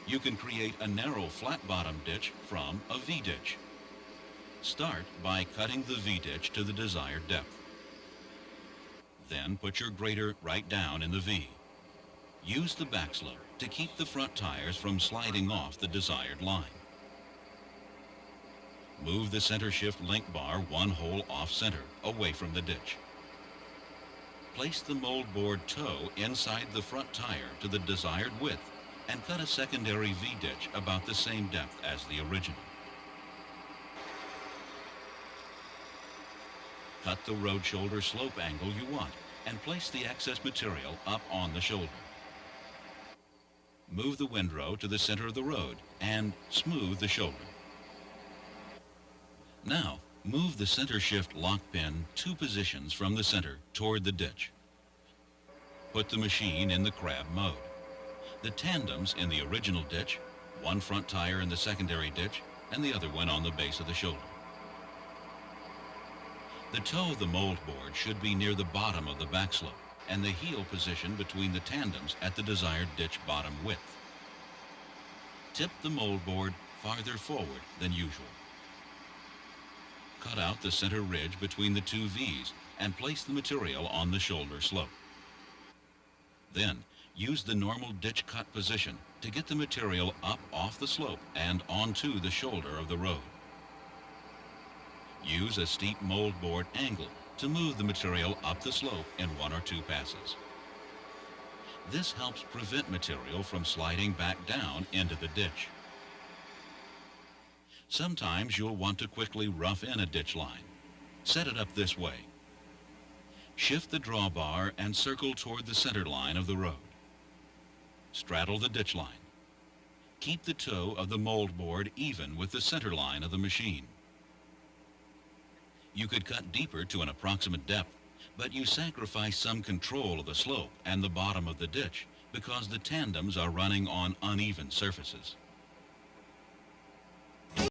You can create a narrow flat-bottom ditch from a V-ditch. Start by cutting the V-ditch to the desired depth. Then put your grader right down in the V. Use the backslope to keep the front tires from sliding off the desired line. Move the center shift link bar one hole off-center, away from the ditch. Place the moldboard toe inside the front tire to the desired width and cut a secondary V-ditch about the same depth as the original. Cut the road shoulder slope angle you want and place the excess material up on the shoulder. Move the windrow to the center of the road and smooth the shoulder. Now, move the center shift lock pin 2 positions from the center toward the ditch. Put the machine in the crab mode. The tandems in the original ditch, one front tire in the secondary ditch, and the other one on the base of the shoulder. The toe of the moldboard should be near the bottom of the backslope and the heel position between the tandems at the desired ditch bottom width. Tip the moldboard farther forward than usual. Cut out the center ridge between the 2 V's and place the material on the shoulder slope. Then, use the normal ditch cut position to get the material up off the slope and onto the shoulder of the road. Use a steep moldboard angle to move the material up the slope in 1 or 2 passes. This helps prevent material from sliding back down into the ditch. Sometimes you'll want to quickly rough in a ditch line. Set it up this way. Shift the drawbar and circle toward the center line of the road. Straddle the ditch line. Keep the toe of the moldboard even with the center line of the machine. You could cut deeper to an approximate depth, but you sacrifice some control of the slope and the bottom of the ditch because the tandems are running on uneven surfaces.